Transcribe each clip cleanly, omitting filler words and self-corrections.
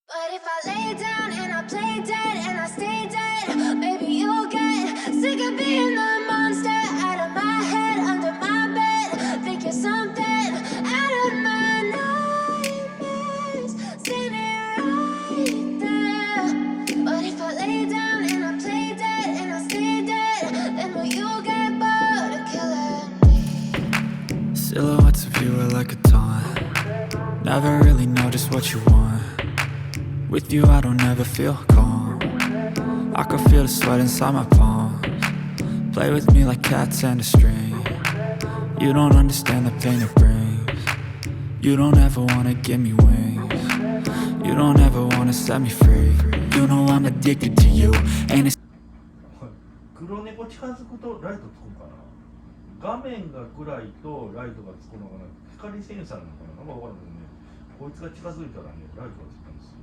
But if I lay down and I play dead and I stay dead, maybe you'll get sick of being the monster out of my head, under my bed. Think you're something out of my nightmares, standing right there. But if I lay down and I play dead and I stay dead, then will you get bored of killing me? Silhouettes of you are like a taunt. Never really know just what you want. With you I don't ever feel calm. I can feel the sweat inside my palms. Play with me like cats and a string. You don't understand the pain it brings. You don't ever wanna give me wings. You don't ever wanna set me free. You know I'm addicted to you. And it's 黒猫近づくとライトつくかな。画面が暗いとライトがつくのかな。光センサーなのかな。なんかわかんないけどね。こいつが近づいたらね、ライトがつくんですよ。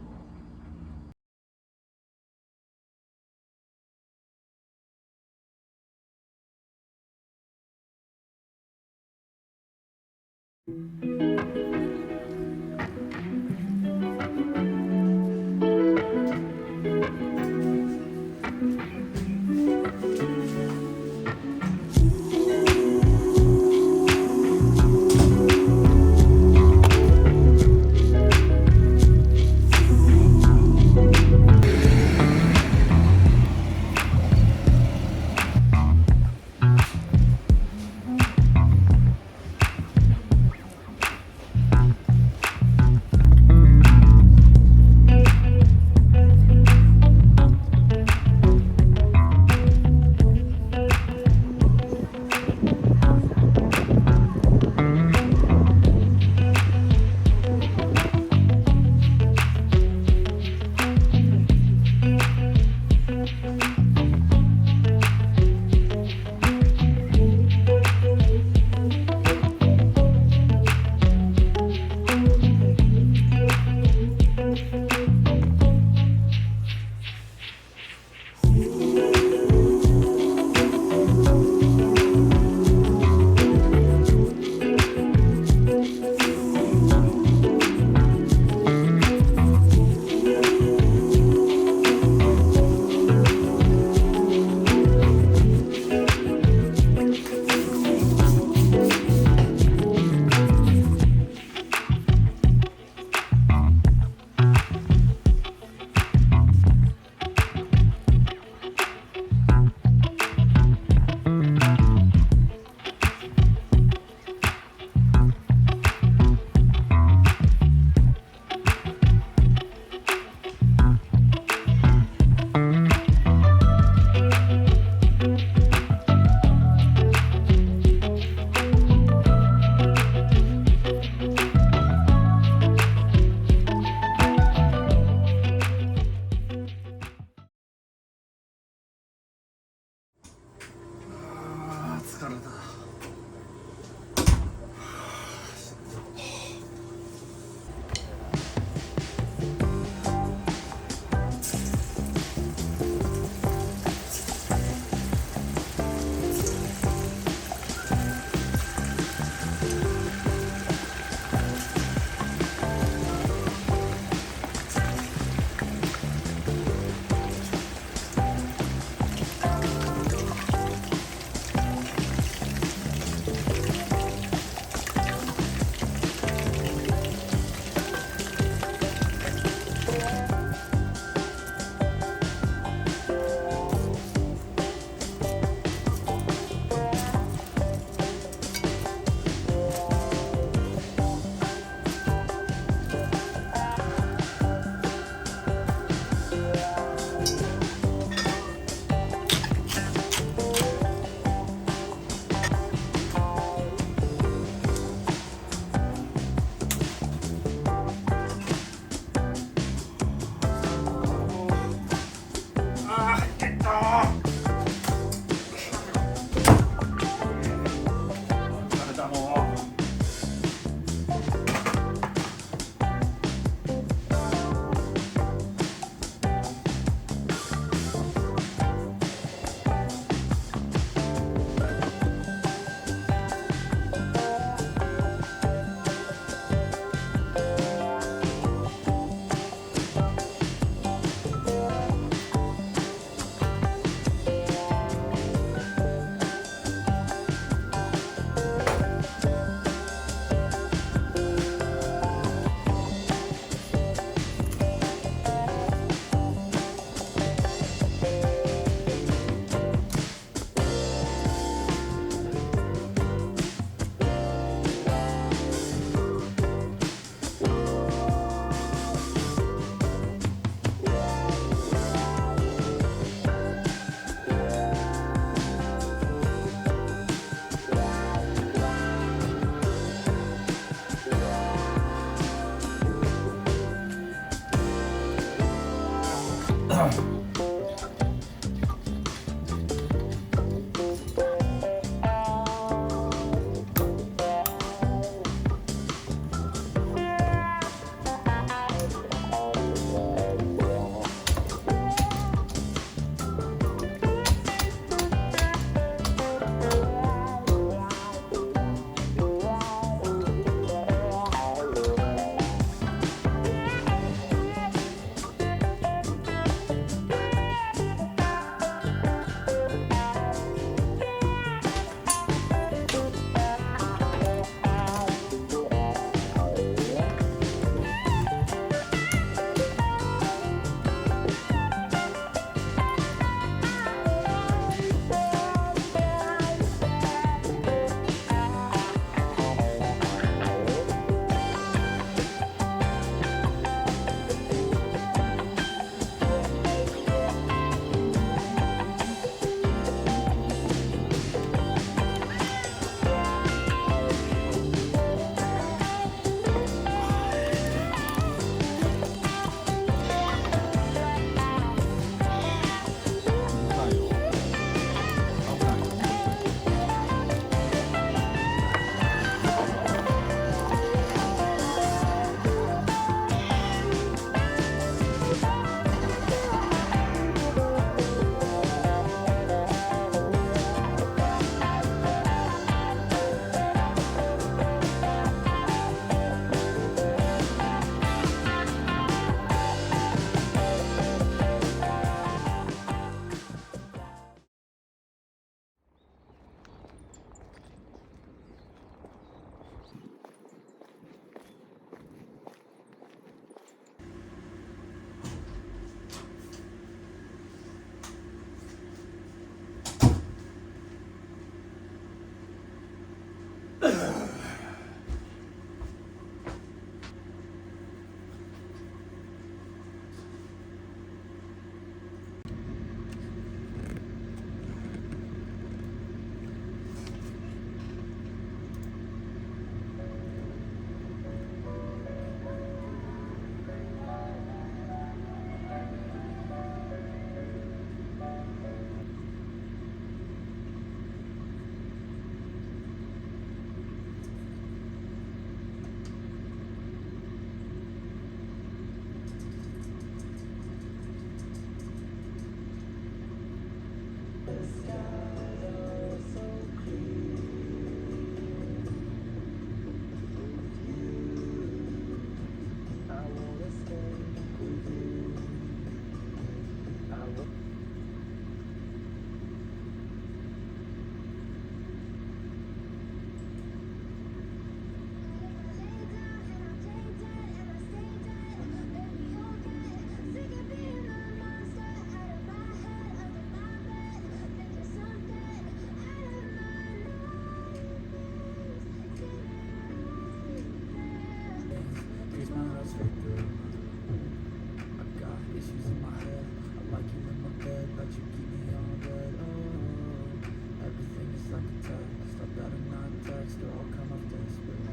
but you keep me on red. Oh, everything is like a text. I better not text or I'll come off desperate.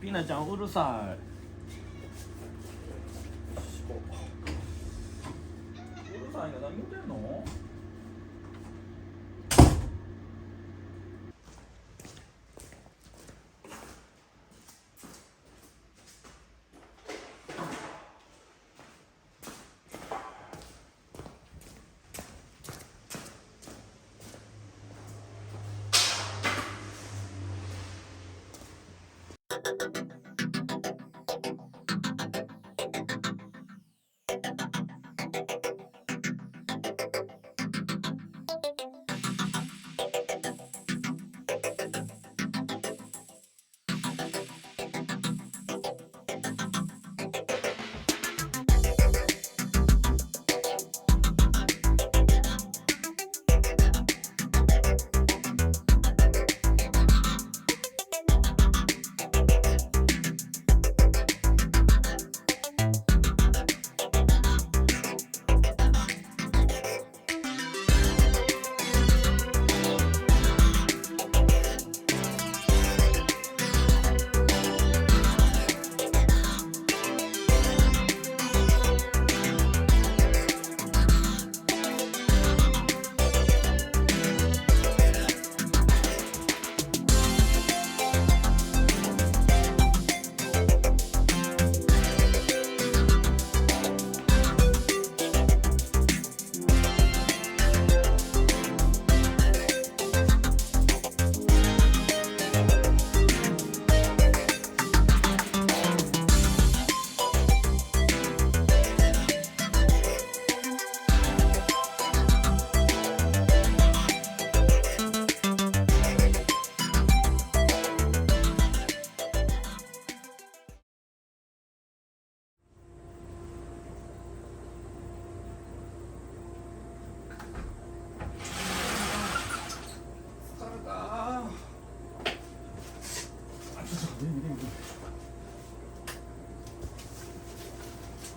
Pina ちゃんうるさい。うるさいな、何言ってんの？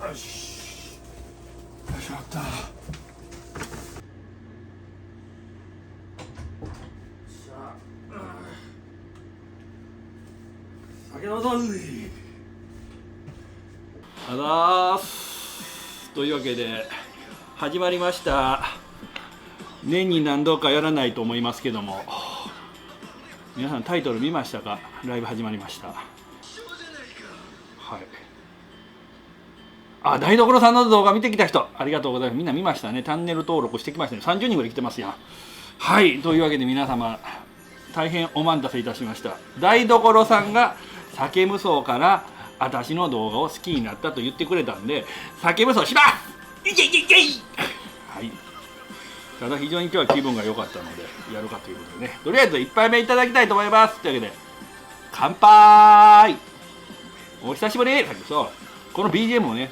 よし。よし、あった。酒飲むぞ。あざーす。というわけで始まりました。年に何度かやらないと思いますけども、皆さんタイトル見ましたか？ライブ始まりました。はい。あ、台所さんの動画見てきた人ありがとうございます。みんな見ましたね。チャンネル登録してきましたね。30人ぐらい来てますやん。はい、というわけで皆様大変お待たせいたしました。台所さんが酒無双から私の動画を好きになったと言ってくれたんで、酒無双しますいけいけいけい。はい、ただ非常に今日は気分が良かったのでやるかということでね、とりあえず1杯目いただきたいと思います。というわけで乾杯。お久しぶり。酒無双、この BGM もね、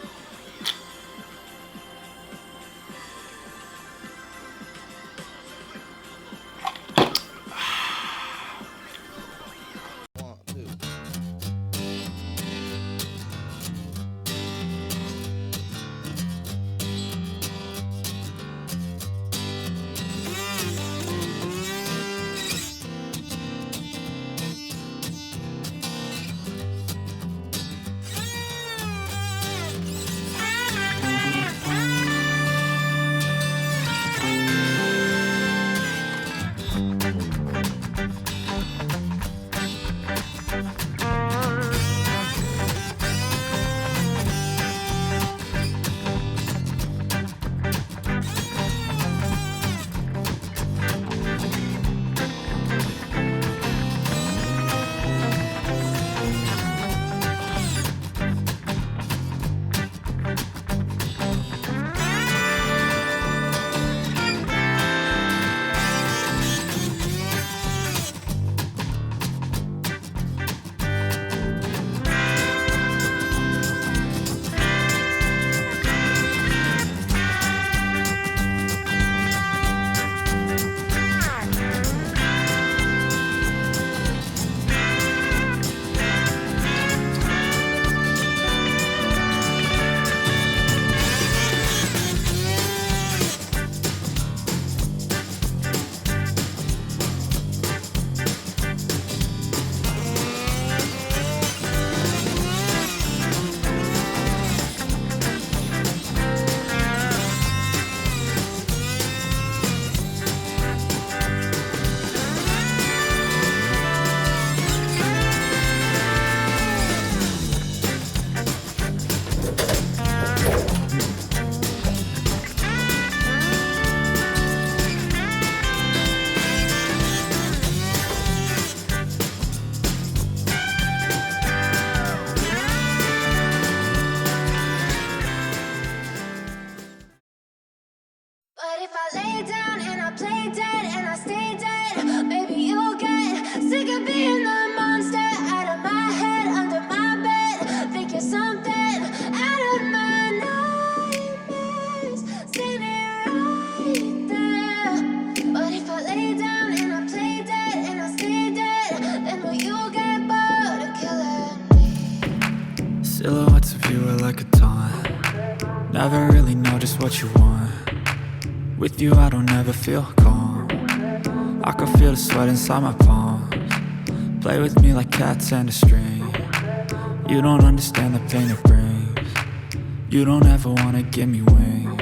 lay down and I play dead and I stay dead, maybe you'll get sick of being the monster out of my head, under my bed. Think you're something out of my nightmares, standing right there. But if I lay down and I play dead and I stay dead, then will you get bored of killing me? Silhouettes of you are like a taunt. Never really know just what you want. With you I don't ever feel calm. I can feel the sweat inside my palms. Play with me like cats and a string. You don't understand the pain it brings. You don't ever wanna give me wings.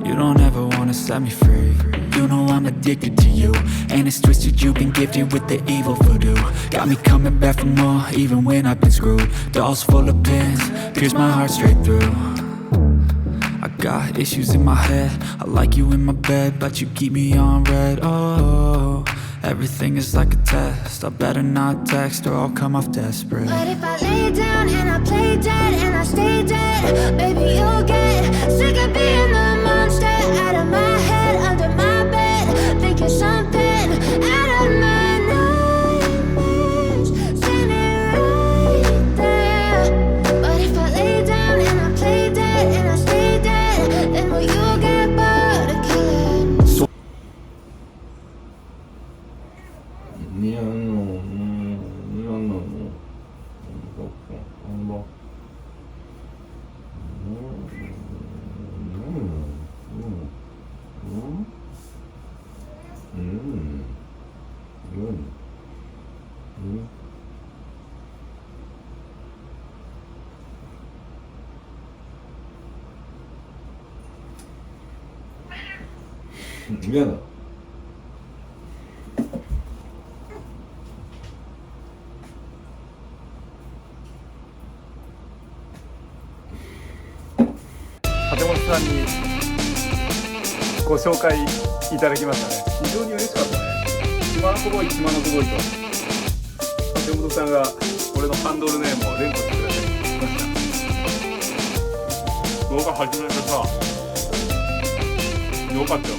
You don't ever wanna set me free. You know I'm addicted to you, and it's twisted, you've been gifted with the evil voodoo. Got me coming back for more, even when I've been screwed. Dolls full of pins, pierce my heart straight through. I got issues in my head, I like you in my bed, but you keep me on red. Oh, everything is like a test, I better not text or I'll come off desperate. But if I lay down and I play dead and I stay dead, baby you'll get sick of being the monster out of my head, under my bed. Think you're something out of my nightmares, standing right there. But if I lay down and I play dead and I stay dead, then will you get bored of killing me? 似合うの、似合うの、なんだ。嫌だ。立本さんにご紹介いただきましたね。非常に嬉しかったね。チマナコボーイと立本さんが俺のハンドルネームを連呼してくれてました。動画始めてさ、よかったよ。